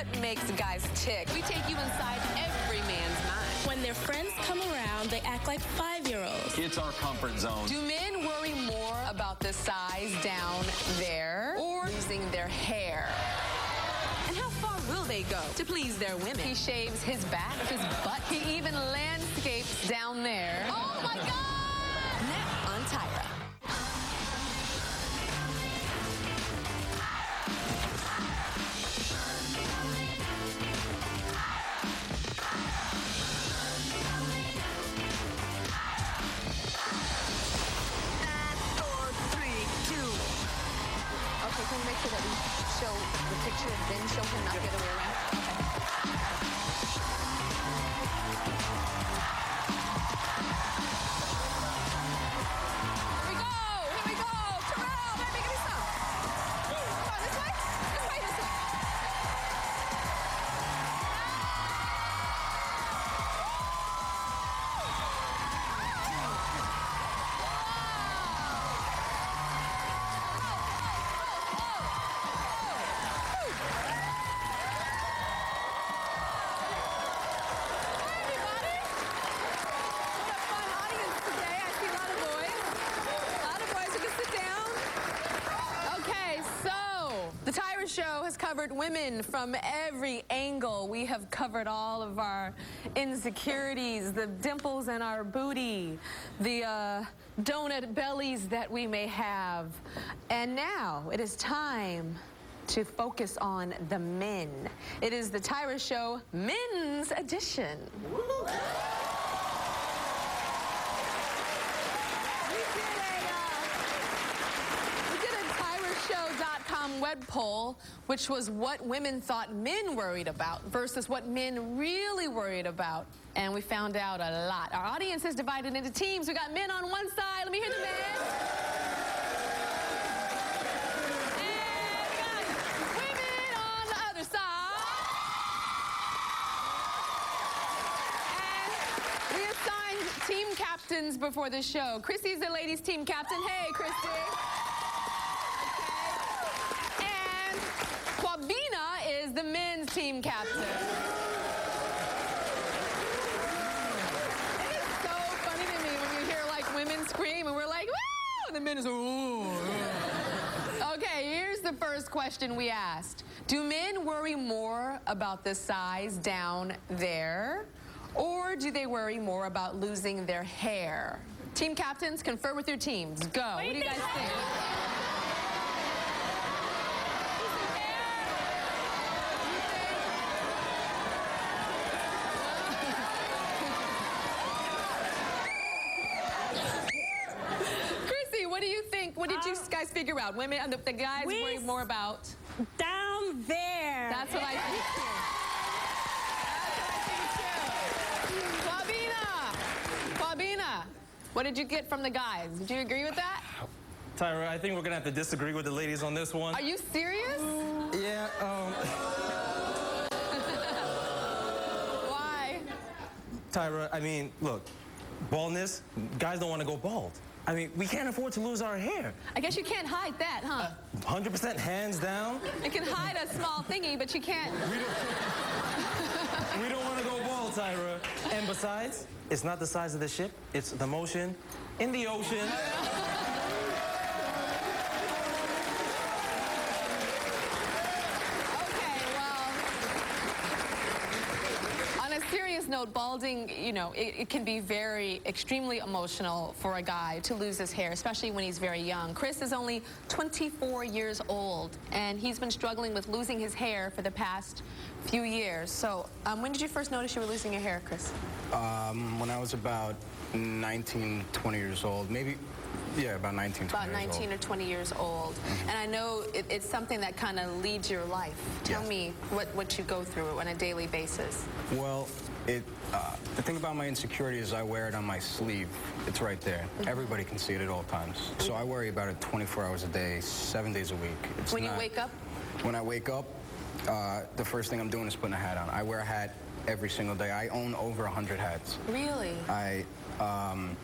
what makes guys tick. We take you inside every man's mind. When their friends come around, they act like 5-year-olds. It's our comfort zone. Do men worry more about the size down there or losing their hair? And how far will they go to please their women? He shaves his back, his butt. He even landscapes down there. Oh my God! Now on Tyra. Okay, can we make sure that we show the picture and then show him, not the other way around? Okay. Here we go! Here we go! Terrell, baby, give me some. Come on, this way? This way, this way. The Tyra Show has covered women from every angle. We have covered all of our insecurities, the dimples in our booty, the donut bellies that we may have. And now it is time to focus on the men. It is the Tyra Show Men's Edition. Web poll, which was what women thought men worried about versus what men really worried about. And we found out a lot. Our audience is divided into teams. We got men on one side. Let me hear the men. And we got women on the other side. And we assigned team captains before the show. Chrissy's the ladies' team captain. Hey, Chrissy. Is the men's team captain. It is so funny to me when you hear like women scream and we're like, woo! And the men is, ooh. Okay, here's the first question we asked. Do men worry more about the size down there, or do they worry more about losing their hair? Team captains, confer with your teams. Go. What do you guys think? What did you guys figure out? Women, the guys worry more about? Down there. That's what I think too. That's what I think too. Fabina, what did you get from the guys? Did you agree with that? Tyra, I think we're gonna have to disagree with the ladies on this one. Are you serious? Yeah, Why? Tyra, I mean, look, baldness, guys don't want to go bald. I mean, we can't afford to lose our hair. I guess you can't hide that, huh? 100% hands down. You can hide a small thingy, but you can't. We don't want to go bald, Tyra. And besides, it's not the size of the ship, it's the motion in the ocean. Note, balding, you know, it can be extremely emotional for a guy to lose his hair, especially when he's very young. Chris is only 24 years old, and he's been struggling with losing his hair for the past few years. So, when did you first notice you were losing your hair, Chris? When I was about 19, 20 years old, maybe. Yeah, about 19, 20 About 19 or 20 years old. Mm-hmm. And I know it's something that kind of leads your life. Tell me what you go through on a daily basis. Well, the thing about my insecurity is I wear it on my sleeve. It's right there. Mm-hmm. Everybody can see it at all times. So I worry about it 24 hours a day, 7 days a week. When you wake up? When I wake up, the first thing I'm doing is putting a hat on. I wear a hat every single day. I own over 100 hats. Really? I'm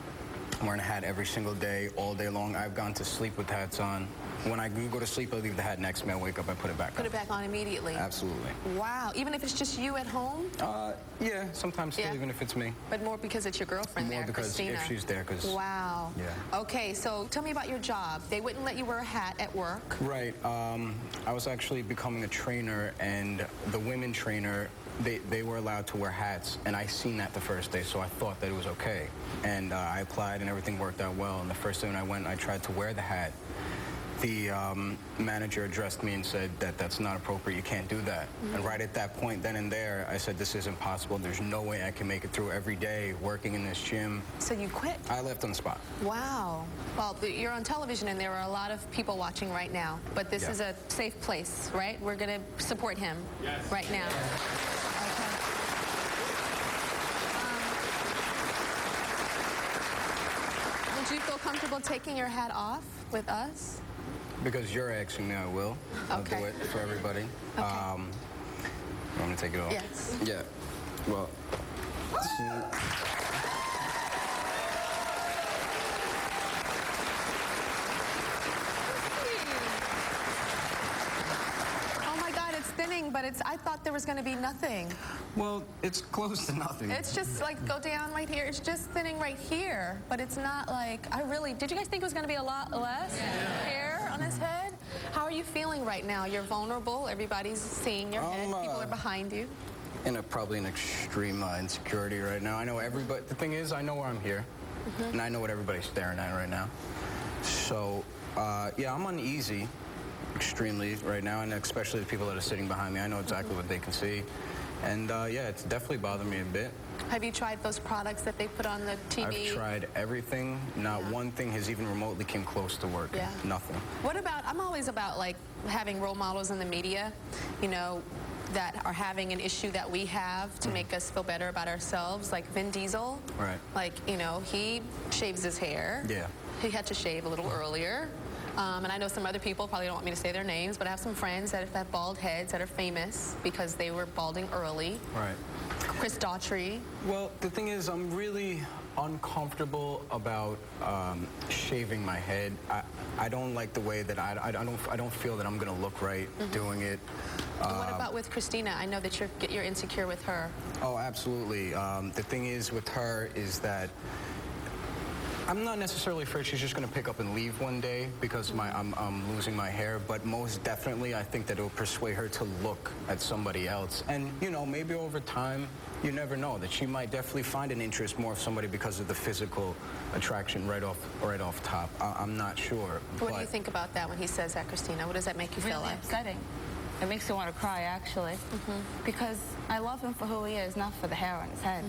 wearing a hat every single day, all day long. I've gone to sleep with hats on. When I do go to sleep, I leave the hat next to me. I wake up, I put it back Put on. it back on immediately. Absolutely. Wow. Even if it's just you at home? Yeah, sometimes still, Yeah. even if it's me. But more because it's your girlfriend More there, because Christina. if she's there, because... Wow. Yeah. Okay, so tell me about your job. They wouldn't let you wear a hat at work. Right. I was actually becoming a trainer, and the women trainer, they were allowed to wear hats, and I seen that the first day, so I thought that it was okay. And I applied, and everything worked out well. And the first day when I went, I tried to wear the hat. The manager addressed me and said that that's not appropriate, you can't do that. And right at that point, then and there, I said, this isn't possible. There's no way I can make it through every day working in this gym. So you quit? I left on the spot. Wow. Well, you're on television, and there are a lot of people watching right now. But this Yeah. is a safe place, right? We're going to support him right now. Okay. Would you feel comfortable taking your hat off with us? Because you're asking me, I will. I'll do Okay. it for everybody. Okay. I'm going to take it off. Yes. Yeah. Well, Oh my God, it's thinning, but I thought there was going to be nothing. well, it's close to nothing. It's just like, go down right here. It's just thinning right here, but it's not like, did you guys think it was going to be a lot less hair on his head? How are you feeling right now? You're vulnerable. Everybody's seeing your head. People are behind you. Probably an extreme insecurity right now. I know everybody. The thing is, I know where I'm here, and I know what everybody's staring at right now. So, yeah, I'm uneasy, extremely right now, and especially the people that are sitting behind me. I know exactly what they can see, and yeah, it's definitely bothered me a bit. Have you tried those products that they put on the TV? I've tried everything. Not one thing has even remotely came close to working. Yeah. Nothing. What about, I'm always about like having role models in the media, you know, that are having an issue that we have to make us feel better about ourselves, like Vin Diesel. Right. Like, you know, he shaves his hair. Yeah. He had to shave a little earlier. And I know some other people probably don't want me to say their names, but I have some friends that have bald heads that are famous because they were balding early. Right. Chris Daughtry. Well, the thing is, I'm really uncomfortable about shaving my head. I don't like the way that I don't feel that I'm gonna look right doing it. What about with Christina? I know that you're insecure with her. Oh, absolutely. The thing is with her is that I'm not necessarily afraid she's just going to pick up and leave one day because I'm losing my hair, but most definitely I think that it'll persuade her to look at somebody else. And, you know, maybe over time, you never know, that she might definitely find an interest more of somebody because of the physical attraction right off top. I'm not sure. What do you think about that when he says that, Christina? What does that make you feel Really like? upsetting. It makes me want to cry, actually, because I love him for who he is, not for the hair on his head.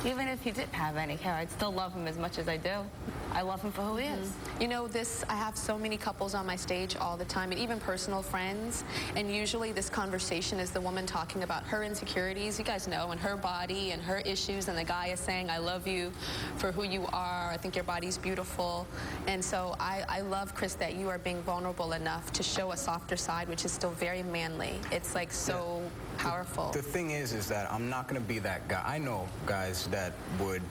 Even if he didn't have any hair, I'd still love him as much as I do. I love him for who he is. You know, I have so many couples on my stage all the time, and even personal friends, and usually this conversation is the woman talking about her insecurities, you guys know, and her body and her issues, and the guy is saying, I love you for who you are, I think your body's beautiful. And so I love, Chris, that you are being vulnerable enough to show a softer side, which is still very manly. It's like so powerful. The thing is that I'm not going to be that guy. I know guys that would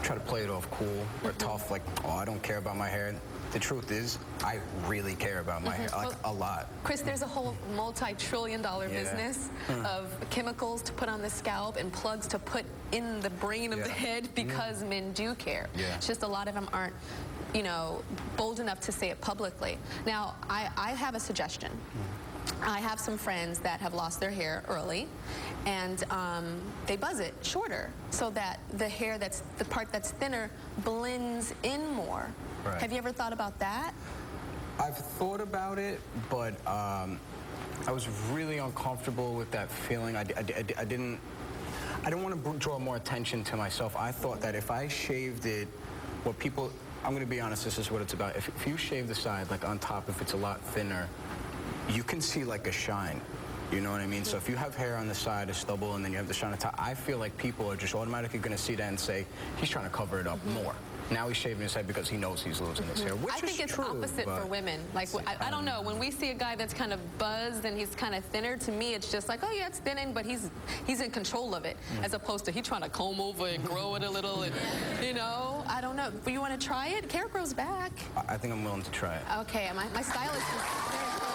try to play it off cool or tough, like, oh, I don't care about my hair. The truth is, I really care about my hair, like a lot. Chris, there's a whole multi-trillion-dollar business of chemicals to put on the scalp and plugs to put in the brain of the head because men do care. It's just a lot of them aren't, you know, bold enough to say it publicly. Now, I have a suggestion. I have some friends that have lost their hair early, and they buzz it shorter so that the hair the part that's thinner blends in more. Right. Have you ever thought about that? I've thought about it, but I was really uncomfortable with that feeling. I didn't want to draw more attention to myself. I thought that if I shaved it, I'm going to be honest, this is what it's about. If you shave the side, like on top, if it's a lot thinner, you can see like a shine. You know what I mean? So if you have hair on the side, a stubble, and then you have the shine on top, I feel like people are just automatically going to see that and say, he's trying to cover it up more. Now he's shaving his head because he knows he's losing his hair, which I think is it's true, opposite for but- women. Like, I don't know. When we see a guy that's kind of buzzed and he's kind of thinner, to me, it's just like, oh, yeah, it's thinning, but he's in control of it, as opposed to he trying to comb over and grow it a little, and, you know, I don't know. But you want to try it? Hair grows back. I think I'm willing to try it. Okay, my stylist is very close.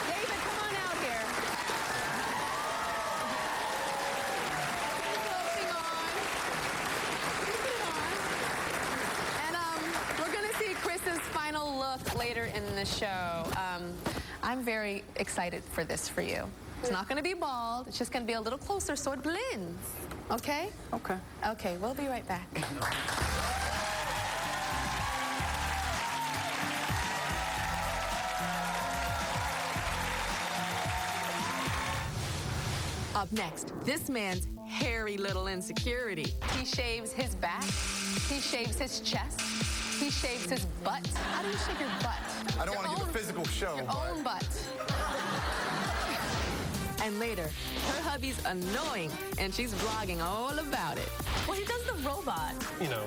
David, come on out here. Focusing on. Keep it on. And we're going to see Chris's final look later in the show. I'm very excited for this for you. It's not going to be bald. It's just going to be a little closer so it blends. Okay? Okay. Okay, we'll be right back. Up next, this man's hairy little insecurity. He shaves his back, he shaves his chest, he shaves his butt. How do you shave your butt? I don't want to give a physical show. Your but- own butt. And later, her hubby's annoying, and she's vlogging all about it. Well, he does the robot. You know.